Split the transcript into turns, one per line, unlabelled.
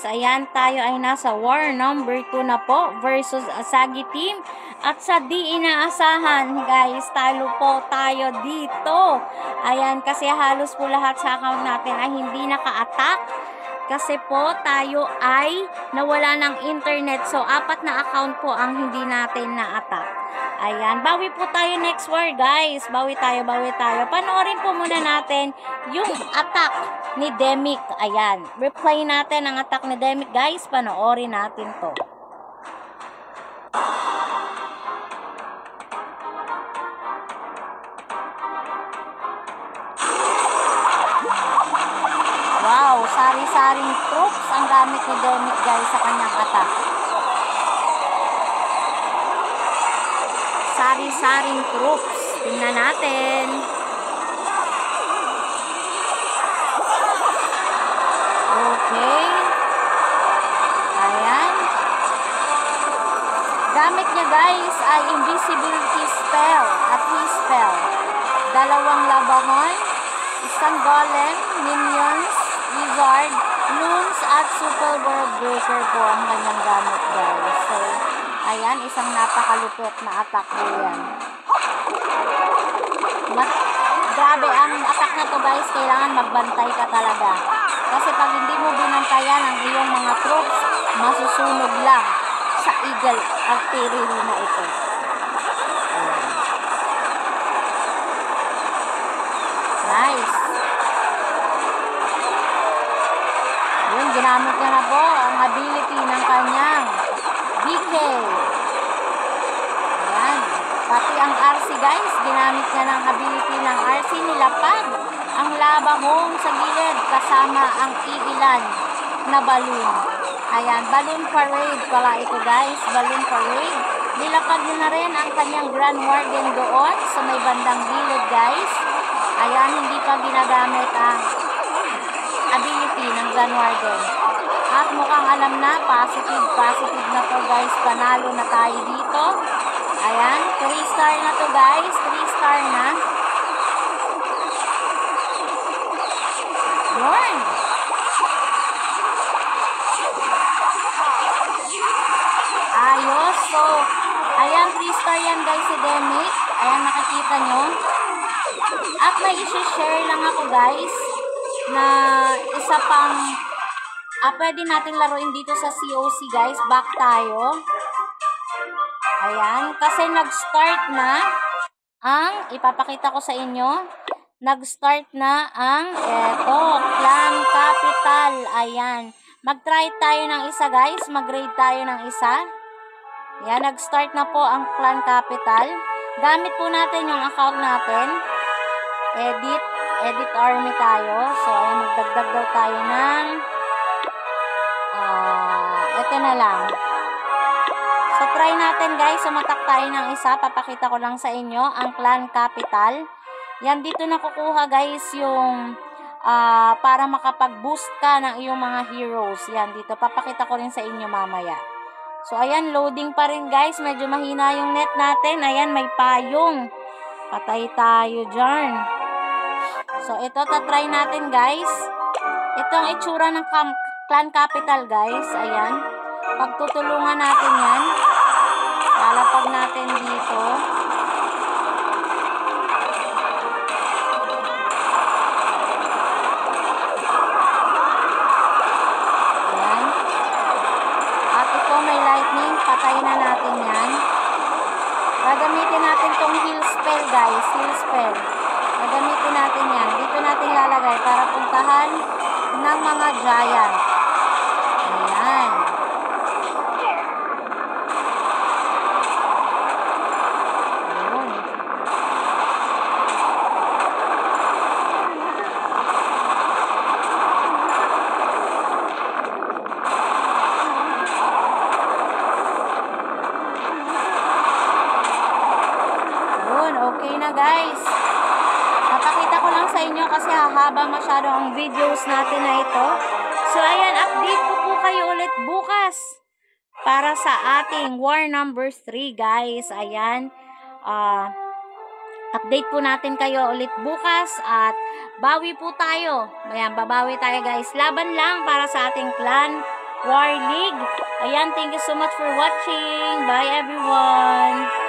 Ayan, tayo ay nasa war number 2 na po versus Asagi team. At sa di inaasahan, guys, talo po tayo dito. Ayan, kasi halos po lahat sa account natin ay hindi naka-attack. Kasi po tayo ay nawala ng internet. So, 4 na account po ang hindi natin na-attack. Ayan, bawi po tayo next war, guys. Bawi tayo, bawi tayo. Panoorin po muna natin yung attack ni Demic. Ayan, replay natin ang attack ni Demic, guys. Panoorin natin to. Wow, sari-saring troops ang gamit ni Demic, guys, sa kanyang attack. Sari-saring troops. Tingnan natin. Okay. Ayan. Gamit niya, guys, ay invisibility spell at he-spell. 2 labahon, 1 golem, minions, wizard, loons, at super world breaker po ang kanyang gamit, guys. So, ayan, isang napakalupit na attack po yan. Grabe ang attack na to, guys. Kailangan magbantay ka talaga. Kasi pag hindi mo binantayan ang iyong mga troops, masusunog lang sa eagle artillery na ito. Ayan. Nice. Yun, ginamit niya na po ang ability ng kanyang BK. Ayan. Pati ang RC, guys, ginamit niya ng ability ng RC. Nilapag ang labahong sa gilid kasama ang iilan na balloon. Ayan, balloon parade pala ito, guys. Balloon parade. Nilapag niya na rin ang kanyang Grand Warden doon sa may bandang gilid, guys. Ayan, hindi pa ginagamit ang ability ng Grand Warden. At mukhang alam na, positive na to, guys. Panalo na tayo dito. Ayan, 3-star na to, guys. 3-star na. Yun. Ayos. So, ayan, 3-star yan, guys, si Demic. Ayan, nakikita nyo. At may isi-share lang ako, guys, na isa pang pwede natin laruin dito sa COC, guys. Back tayo. Ayan, kasi nag-start na ang, ipapakita ko sa inyo, nag-start na ang, eto, Clan Capital. Ayan, mag-try tayo ng isa, guys. Mag-raid tayo ng isa. Ayan, nag-start na po ang Clan Capital. Gamit po natin yung account natin. Edit army tayo. So, ayan, magdagdag daw tayo ng ito na lang. So, try natin, guys. Sumatak tayo ng isa. Papakita ko lang sa inyo ang Clan Capital. Yan, dito nakukuha, guys, yung para makapag-boost ka ng iyong mga heroes. Yan, dito. Papakita ko rin sa inyo mamaya. So, ayan, loading pa rin, guys. Medyo mahina yung net natin. Ayan, may payong. Patay tayo dyan. So, ito, tatry natin, guys. Ito ang itsura ng Clan Capital, guys. Ayan. Pagtutulungan natin yan. Lalapag natin dito. Ayan. At ito, may lightning. Patay na natin yan. Gagamitin natin tong heal spell, guys. Heal spell. Gagamitin natin yan. Dito natin lalagay para puntahan ng mga giant. Ayan. Ayun. Ayun, okay na, guys. Napakita ko lang sa inyo kasi hahaba masyado ang videos natin na ito. So, ayan, update ko po kayo ulit bukas para sa ating war number 3, guys. Ayan, update po natin kayo ulit bukas at bawi po tayo. Ayan, babawi tayo, guys. Laban lang para sa ating clan War League. Ayan, thank you so much for watching. Bye everyone!